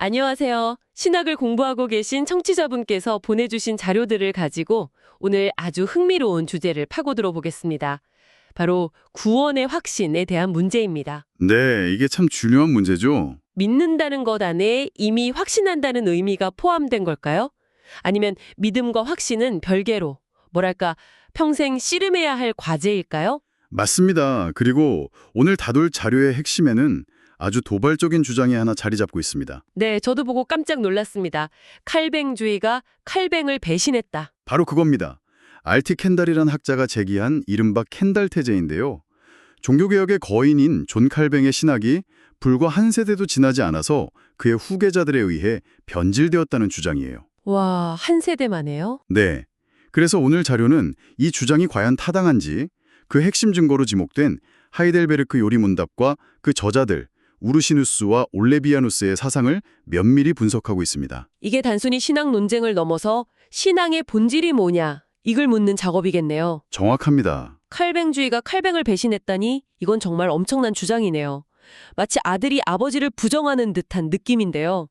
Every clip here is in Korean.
안녕하세요. 신학을 공부하고 계신 청취자분께서 보내주신 자료들을 가지고 오늘 아주 흥미로운 주제를 파고들어 보겠습니다. 바로 구원의 확신에 대한 문제입니다. 네, 이게 참 중요한 문제죠. 믿는다는 것 안에 이미 확신한다는 의미가 포함된 걸까요? 아니면 믿음과 확신은 별개로, 뭐랄까, 평생 씨름해야 할 과제일까요? 맞습니다. 그리고 오늘 다룰 자료의 핵심에는 아주 도발적인 주장이 하나 자리 잡고 있습니다. 네, 저도 보고 깜짝 놀랐습니다. 칼뱅주의가 칼뱅을 배신했다. 바로 그겁니다. 알티 켄달이란 학자가 제기한 이른바 켄달 태제인데요. 종교개혁의 거인인 존 칼뱅의 신학이 불과 한 세대도 지나지 않아서 그의 후계자들에 의해 변질되었다는 주장이에요. 와, 한 세대만에요? 네. 그래서 오늘 자료는 이 주장이 과연 타당한지 그 핵심 증거로 지목된 하이델베르크 요리문답과 그 저자들 우르시누스와 올레비아누스의 사상을 면밀히 분석하고 있습니다. 이게 단순히 신학 논쟁을 넘어서 신앙의 본질이 뭐냐, 이걸 묻는 작업이겠네요. 정확합니다. 칼뱅주의가 칼뱅을 배신했다니 이건 정말 엄청난 주장이네요. 마치 아들이 아버지를 부정하는 듯한 느낌인데요.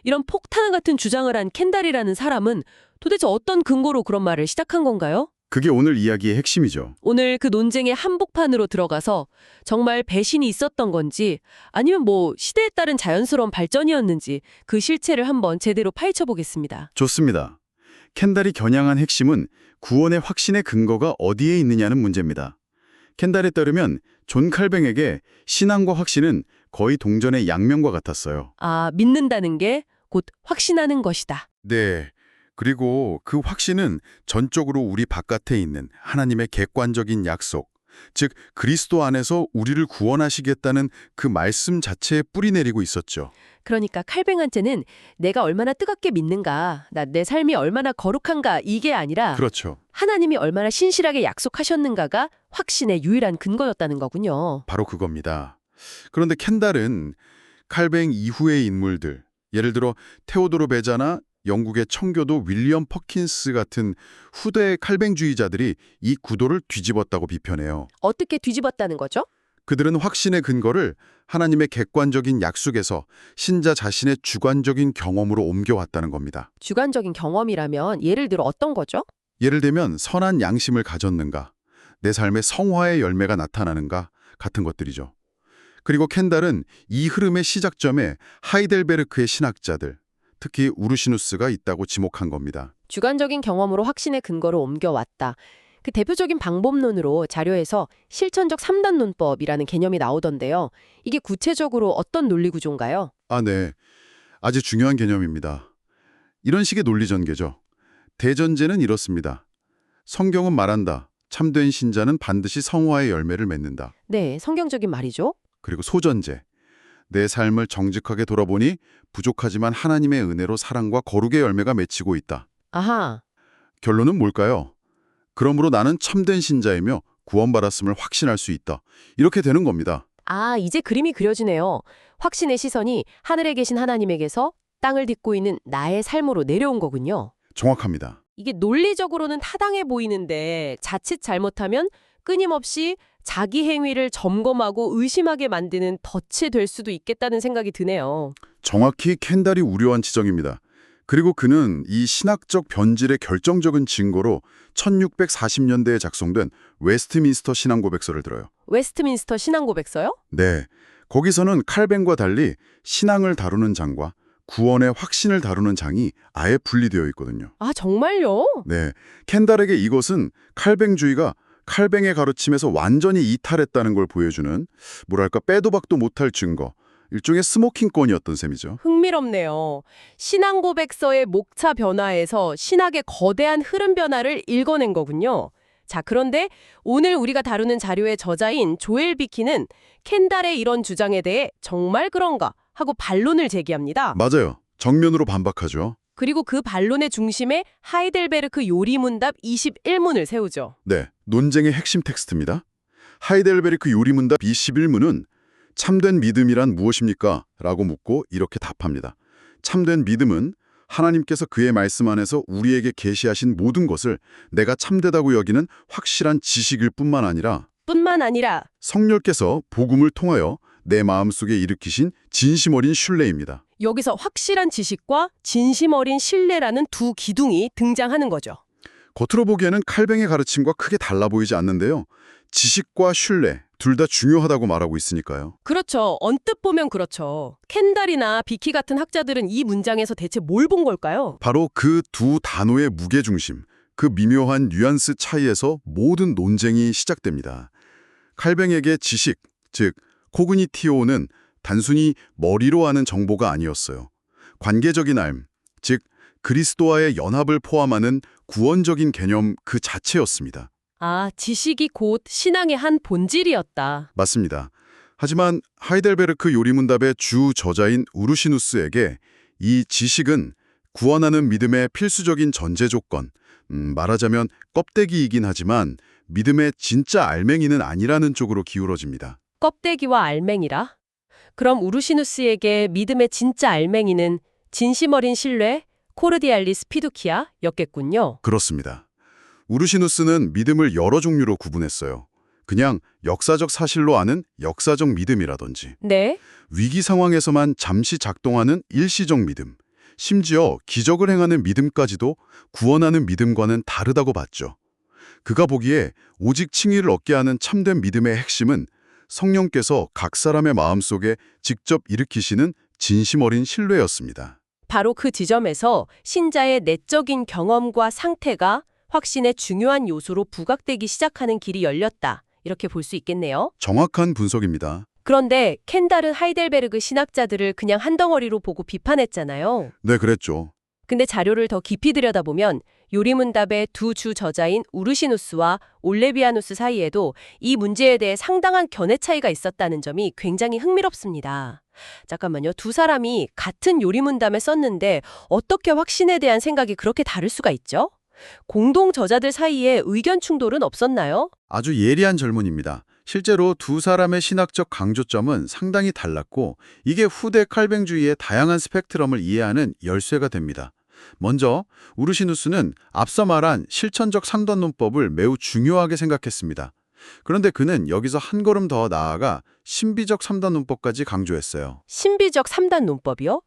이런 폭탄 같은 주장을 한 켄달이라는 사람은 도대체 어떤 근거로 그런 말을 시작한 건가요? 그게 오늘 이야기의 핵심이죠. 오늘 그 논쟁의 한복판으로 들어가서 정말 배신이 있었던 건지 아니면 시대에 따른 자연스러운 발전이었는지 그 실체를 한번 제대로 파헤쳐 보겠습니다. 좋습니다. 켄달이 겨냥한 핵심은 구원의 확신의 근거가 어디에 있느냐는 문제입니다. 켄달에 따르면 존 칼뱅에게 신앙과 확신은 거의 동전의 양면과 같았어요. 아, 믿는다는 게 곧 확신하는 것이다. 네. 그리고 그 확신은 전적으로 우리 바깥에 있는 하나님의 객관적인 약속, 즉 그리스도 안에서 우리를 구원하시겠다는 그 말씀 자체에 뿌리 내리고 있었죠. 그러니까 칼뱅한테는 내가 얼마나 뜨겁게 믿는가, 내 삶이 얼마나 거룩한가 이게 아니라 그렇죠. 하나님이 얼마나 신실하게 약속하셨는가가 확신의 유일한 근거였다는 거군요. 바로 그겁니다. 그런데 켄달은 칼뱅 이후의 인물들, 예를 들어 테오도르 베자나 영국의 청교도 윌리엄 퍼킨스 같은 후대 칼뱅주의자들이 이 구도를 뒤집었다고 비판해요. 어떻게 뒤집었다는 거죠? 그들은 확신의 근거를 하나님의 객관적인 약속에서 신자 자신의 주관적인 경험으로 옮겨왔다는 겁니다. 주관적인 경험이라면 예를 들어 어떤 거죠? 예를 들면 선한 양심을 가졌는가, 내 삶의 성화의 열매가 나타나는가 같은 것들이죠. 그리고 켄달은 이 흐름의 시작점에 하이델베르크의 신학자들, 특히 우르시누스가 있다고 지목한 겁니다. 주관적인 경험으로 확신의 근거를 옮겨왔다. 그 대표적인 방법론으로 자료에서 실천적 3단 논법이라는 개념이 나오던데요. 이게 구체적으로 어떤 논리 구조인가요? 네. 아주 중요한 개념입니다. 이런 식의 논리 전개죠. 대전제는 이렇습니다. 성경은 말한다. 참된 신자는 반드시 성화의 열매를 맺는다. 네, 성경적인 말이죠. 그리고 소전제. 내 삶을 정직하게 돌아보니 부족하지만 하나님의 은혜로 사랑과 거룩의 열매가 맺히고 있다. 아하, 결론은 뭘까요? 그러므로 나는 참된 신자이며 구원받았음을 확신할 수 있다. 이렇게 되는 겁니다. 이제 그림이 그려지네요. 확신의 시선이 하늘에 계신 하나님에게서 땅을 딛고 있는 나의 삶으로 내려온 거군요. 정확합니다. 이게 논리적으로는 타당해 보이는데 자칫 잘못하면 끊임없이 자기 행위를 점검하고 의심하게 만드는 덫이 될 수도 있겠다는 생각이 드네요. 정확히 켄달이 우려한 지적입니다. 그리고 그는 이 신학적 변질의 결정적인 증거로 1640년대에 작성된 웨스트민스터 신앙고백서를 들어요. 웨스트민스터 신앙고백서요? 네, 거기서는 칼뱅과 달리 신앙을 다루는 장과 구원의 확신을 다루는 장이 아예 분리되어 있거든요. 아, 정말요? 네, 켄달에게 이것은 칼뱅주의가 칼뱅의 가르침에서 완전히 이탈했다는 걸 보여주는 뭐랄까 빼도 박도 못할 증거, 일종의 스모킹건이었던 셈이죠. 흥미롭네요. 신앙고백서의 목차 변화에서 신학의 거대한 흐름 변화를 읽어낸 거군요. 자, 그런데 오늘 우리가 다루는 자료의 저자인 조엘 비키는 켄달의 이런 주장에 대해 정말 그런가 하고 반론을 제기합니다. 맞아요. 정면으로 반박하죠. 그리고 그 반론의 중심에 하이델베르크 요리문답 21문을 세우죠. 네, 논쟁의 핵심 텍스트입니다. 하이델베르크 요리문답 21문은 참된 믿음이란 무엇입니까? 라고 묻고 이렇게 답합니다. 참된 믿음은 하나님께서 그의 말씀 안에서 우리에게 계시하신 모든 것을 내가 참되다고 여기는 확실한 지식일 뿐만 아니라 성령께서 복음을 통하여 내 마음속에 일으키신 진심 어린 신뢰입니다. 여기서 확실한 지식과 진심 어린 신뢰라는 두 기둥이 등장하는 거죠. 겉으로 보기에는 칼뱅의 가르침과 크게 달라 보이지 않는데요. 지식과 신뢰, 둘 다 중요하다고 말하고 있으니까요. 그렇죠. 언뜻 보면 그렇죠. 켄달이나 비키 같은 학자들은 이 문장에서 대체 뭘 본 걸까요? 바로 그 두 단어의 무게중심, 그 미묘한 뉘앙스 차이에서 모든 논쟁이 시작됩니다. 칼뱅에게 지식, 즉 코그니티오는 단순히 머리로 아는 정보가 아니었어요. 관계적인 알, 즉 그리스도와의 연합을 포함하는 구원적인 개념 그 자체였습니다. 아, 지식이 곧 신앙의 한 본질이었다. 맞습니다. 하지만 하이델베르크 요리문답의 주 저자인 우르시누스에게 이 지식은 구원하는 믿음의 필수적인 전제 조건, 말하자면 껍데기이긴 하지만 믿음의 진짜 알맹이는 아니라는 쪽으로 기울어집니다. 껍데기와 알맹이라? 그럼 우르시누스에게 믿음의 진짜 알맹이는 진심 어린 신뢰, 코르디알리스 피두키아였겠군요. 그렇습니다. 우르시누스는 믿음을 여러 종류로 구분했어요. 그냥 역사적 사실로 아는 역사적 믿음이라든지, 네? 위기 상황에서만 잠시 작동하는 일시적 믿음, 심지어 기적을 행하는 믿음까지도 구원하는 믿음과는 다르다고 봤죠. 그가 보기에 오직 칭의를 얻게 하는 참된 믿음의 핵심은 성령께서 각 사람의 마음속에 직접 일으키시는 진심 어린 신뢰였습니다. 바로 그 지점에서 신자의 내적인 경험과 상태가 확신의 중요한 요소로 부각되기 시작하는 길이 열렸다. 이렇게 볼 수 있겠네요. 정확한 분석입니다. 그런데 켄달은 하이델베르그 신학자들을 그냥 한 덩어리로 보고 비판했잖아요. 네, 그랬죠. 근데 자료를 더 깊이 들여다보면 요리문답의 두 주 저자인 우르시누스와 올레비아누스 사이에도 이 문제에 대해 상당한 견해 차이가 있었다는 점이 굉장히 흥미롭습니다. 잠깐만요. 두 사람이 같은 요리문답을 썼는데 어떻게 확신에 대한 생각이 그렇게 다를 수가 있죠? 공동 저자들 사이에 의견 충돌은 없었나요? 아주 예리한 질문입니다. 실제로 두 사람의 신학적 강조점은 상당히 달랐고 이게 후대 칼뱅주의의 다양한 스펙트럼을 이해하는 열쇠가 됩니다. 먼저 우르시누스는 앞서 말한 실천적 상단론법을 매우 중요하게 생각했습니다. 그런데 그는 여기서 한 걸음 더 나아가 신비적 3단론법까지 강조했어요. 신비적 3단 논법이요?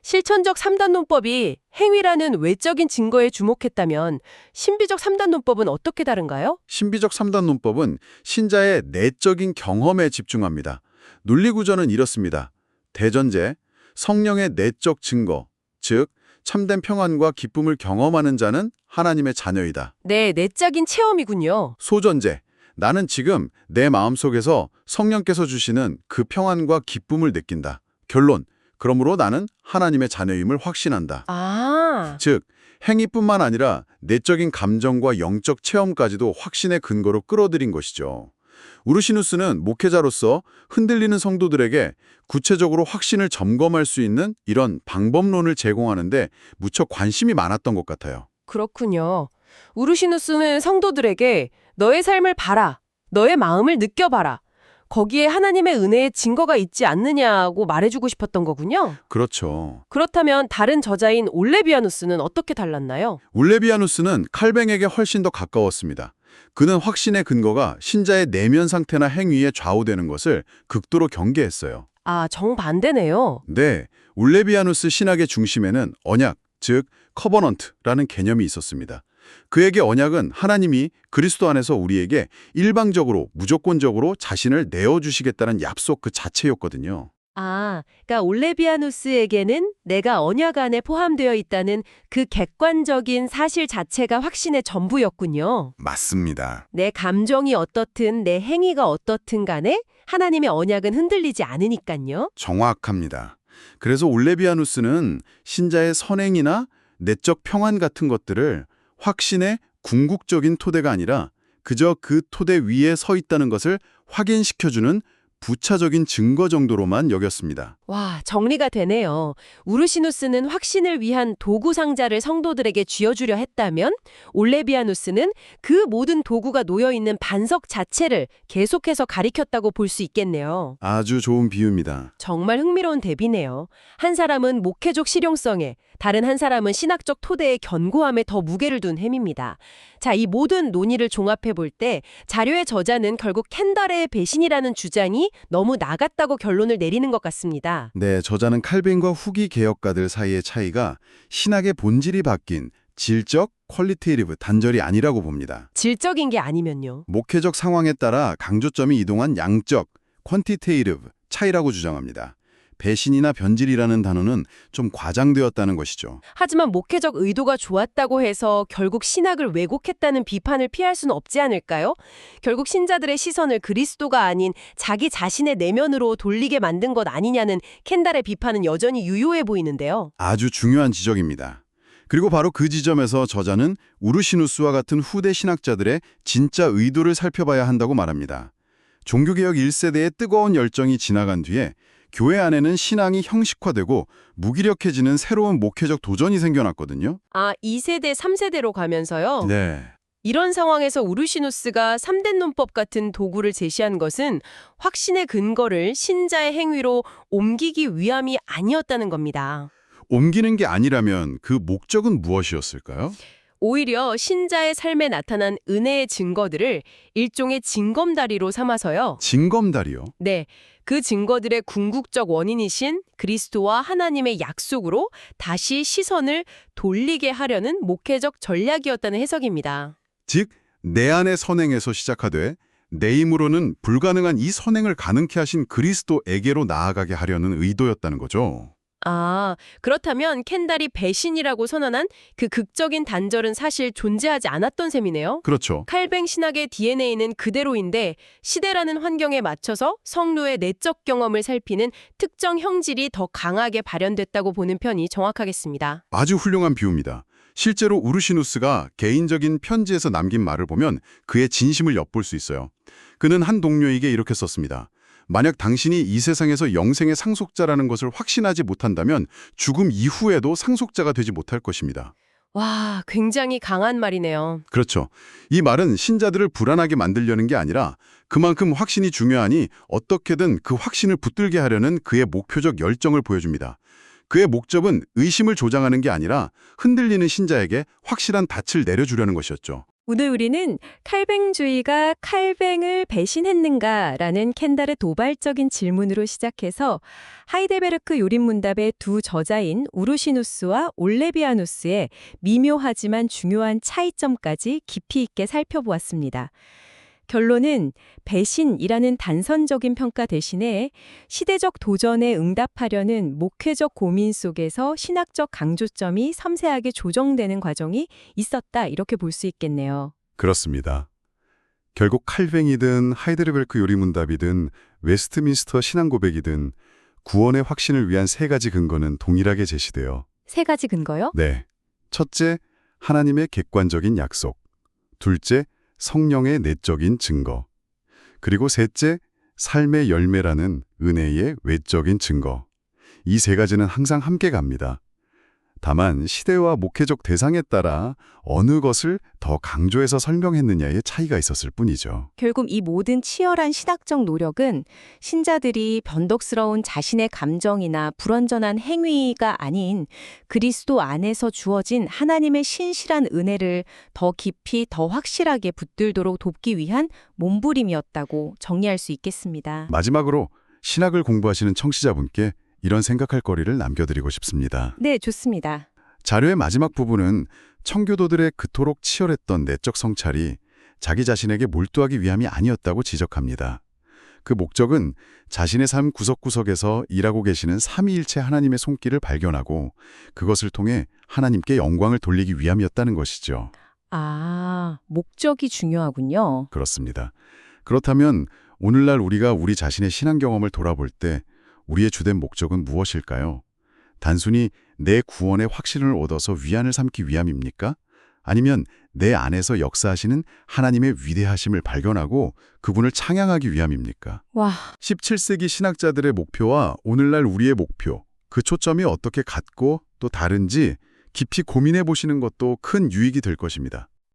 실천적 3단 논법이 행위라는 외적인 증거에 주목했다면 신비적 3단 논법은 어떻게 다른가요? 신비적 3단론법은 신자의 내적인 경험에 집중합니다. 논리구조는 이렇습니다. 대전제, 성령의 내적 증거, 즉 참된 평안과 기쁨을 경험하는 자는 하나님의 자녀이다. 네, 내적인 체험이군요. 소전제, 나는 지금 내 마음속에서 성령께서 주시는 그 평안과 기쁨을 느낀다. 결론, 그러므로 나는 하나님의 자녀임을 확신한다. 아, 즉, 행위뿐만 아니라 내적인 감정과 영적 체험까지도 확신의 근거로 끌어들인 것이죠. 우르시누스는 목회자로서 흔들리는 성도들에게 구체적으로 확신을 점검할 수 있는 이런 방법론을 제공하는데 무척 관심이 많았던 것 같아요. 그렇군요. 우르시누스는 성도들에게 너의 삶을 봐라, 너의 마음을 느껴봐라. 거기에 하나님의 은혜의 증거가 있지 않느냐고 말해주고 싶었던 거군요. 그렇죠. 그렇다면 다른 저자인 올레비아누스는 어떻게 달랐나요? 올레비아누스는 칼뱅에게 훨씬 더 가까웠습니다. 그는 확신의 근거가 신자의 내면 상태나 행위에 좌우되는 것을 극도로 경계했어요. 아, 정반대네요. 네, 올레비아누스 신학의 중심에는 언약, 즉 커버넌트라는 개념이 있었습니다. 그에게 언약은 하나님이 그리스도 안에서 우리에게 일방적으로, 무조건적으로 자신을 내어주시겠다는 약속 그 자체였거든요. 아, 그러니까 올레비아누스에게는 내가 언약 안에 포함되어 있다는 그 객관적인 사실 자체가 확신의 전부였군요. 맞습니다. 내 감정이 어떻든 내 행위가 어떻든 간에 하나님의 언약은 흔들리지 않으니까요. 정확합니다. 그래서 올레비아누스는 신자의 선행이나 내적 평안 같은 것들을 확신의 궁극적인 토대가 아니라 그저 그 토대 위에 서 있다는 것을 확인시켜주는 부차적인 증거 정도로만 여겼습니다. 와, 정리가 되네요. 우르시누스는 확신을 위한 도구 상자를 성도들에게 쥐어주려 했다면 올레비아누스는 그 모든 도구가 놓여있는 반석 자체를 계속해서 가리켰다고 볼 수 있겠네요. 아주 좋은 비유입니다. 정말 흥미로운 대비네요. 한 사람은 목회적 실용성에, 다른 한 사람은 신학적 토대의 견고함에 더 무게를 둔 햄입니다. 자, 이 모든 논의를 종합해 볼 때 자료의 저자는 결국 켄달의 배신이라는 주장이 너무 나갔다고 결론을 내리는 것 같습니다. 네, 저자는 칼빈과 후기 개혁가들 사이의 차이가 신학의 본질이 바뀐 질적, 퀄리테이티브 단절이 아니라고 봅니다. 질적인 게 아니면요. 목회적 상황에 따라 강조점이 이동한 양적, 퀀티테이티브 차이라고 주장합니다. 배신이나 변질이라는 단어는 좀 과장되었다는 것이죠. 하지만 목회적 의도가 좋았다고 해서 결국 신학을 왜곡했다는 비판을 피할 수는 없지 않을까요? 결국 신자들의 시선을 그리스도가 아닌 자기 자신의 내면으로 돌리게 만든 것 아니냐는 켄달의 비판은 여전히 유효해 보이는데요. 아주 중요한 지적입니다. 그리고 바로 그 지점에서 저자는 우르시누스와 같은 후대 신학자들의 진짜 의도를 살펴봐야 한다고 말합니다. 종교개혁 1세대의 뜨거운 열정이 지나간 뒤에 교회 안에는 신앙이 형식화되고 무기력해지는 새로운 목회적 도전이 생겨났거든요. 2세대, 3세대로 가면서요. 네. 이런 상황에서 우르시누스가 3대 논법 같은 도구를 제시한 것은 확신의 근거를 신자의 행위로 옮기기 위함이 아니었다는 겁니다. 옮기는 게 아니라면 그 목적은 무엇이었을까요? 오히려 신자의 삶에 나타난 은혜의 증거들을 일종의 징검다리로 삼아서요. 징검다리요? 네, 그 증거들의 궁극적 원인이신 그리스도와 하나님의 약속으로 다시 시선을 돌리게 하려는 목회적 전략이었다는 해석입니다. 즉, 내 안의 선행에서 시작하되 내 힘으로는 불가능한 이 선행을 가능케 하신 그리스도에게로 나아가게 하려는 의도였다는 거죠. 그렇다면 켄달이 배신이라고 선언한 그 극적인 단절은 사실 존재하지 않았던 셈이네요. 그렇죠. 칼뱅 신학의 DNA는 그대로인데 시대라는 환경에 맞춰서 성도의 내적 경험을 살피는 특정 형질이 더 강하게 발현됐다고 보는 편이 정확하겠습니다. 아주 훌륭한 비유입니다. 실제로 우르시누스가 개인적인 편지에서 남긴 말을 보면 그의 진심을 엿볼 수 있어요. 그는 한 동료에게 이렇게 썼습니다. 만약 당신이 이 세상에서 영생의 상속자라는 것을 확신하지 못한다면 죽음 이후에도 상속자가 되지 못할 것입니다. 와, 굉장히 강한 말이네요. 그렇죠. 이 말은 신자들을 불안하게 만들려는 게 아니라 그만큼 확신이 중요하니 어떻게든 그 확신을 붙들게 하려는 그의 목표적 열정을 보여줍니다. 그의 목적은 의심을 조장하는 게 아니라 흔들리는 신자에게 확실한 닻을 내려주려는 것이었죠. 오늘 우리는 칼뱅주의가 칼뱅을 배신했는가라는 켄달의 도발적인 질문으로 시작해서 하이델베르크 요린문답의 두 저자인 우르시누스와 올레비아누스의 미묘하지만 중요한 차이점까지 깊이 있게 살펴보았습니다. 결론은 배신이라는 단선적인 평가 대신에 시대적 도전에 응답하려는 목회적 고민 속에서 신학적 강조점이 섬세하게 조정되는 과정이 있었다, 이렇게 볼 수 있겠네요. 그렇습니다. 결국 칼뱅이든 하이델베르크 요리문답이든 웨스트민스터 신앙고백이든 구원의 확신을 위한 세 가지 근거는 동일하게 제시돼요. 세 가지 근거요? 네. 첫째, 하나님의 객관적인 약속. 둘째, 성령의 내적인 증거. 그리고 셋째, 삶의 열매라는 은혜의 외적인 증거. 이 세 가지는 항상 함께 갑니다. 다만 시대와 목회적 대상에 따라 어느 것을 더 강조해서 설명했느냐의 차이가 있었을 뿐이죠. 결국 이 모든 치열한 신학적 노력은 신자들이 변덕스러운 자신의 감정이나 불완전한 행위가 아닌 그리스도 안에서 주어진 하나님의 신실한 은혜를 더 깊이 더 확실하게 붙들도록 돕기 위한 몸부림이었다고 정리할 수 있겠습니다. 마지막으로 신학을 공부하시는 청취자분께 이런 생각할 거리를 남겨드리고 싶습니다. 네, 좋습니다. 자료의 마지막 부분은 청교도들의 그토록 치열했던 내적 성찰이 자기 자신에게 몰두하기 위함이 아니었다고 지적합니다. 그 목적은 자신의 삶 구석구석에서 일하고 계시는 삼위일체 하나님의 손길을 발견하고 그것을 통해 하나님께 영광을 돌리기 위함이었다는 것이죠. 목적이 중요하군요. 그렇습니다. 그렇다면 오늘날 우리가 우리 자신의 신앙 경험을 돌아볼 때 우리의 주된 목적은 무엇일까요? 단순히 내 구원의 확신을 얻어서 위안을 삼기 위함입니까? 아니면 내 안에서 역사하시는 하나님의 위대하심을 발견하고 그분을 찬양하기 위함입니까? 17세기 신학자들의 목표와 오늘날 우리의 목표, 그 초점이 어떻게 같고 또 다른지 깊이 고민해 보시는 것도 큰 유익이 될 것입니다.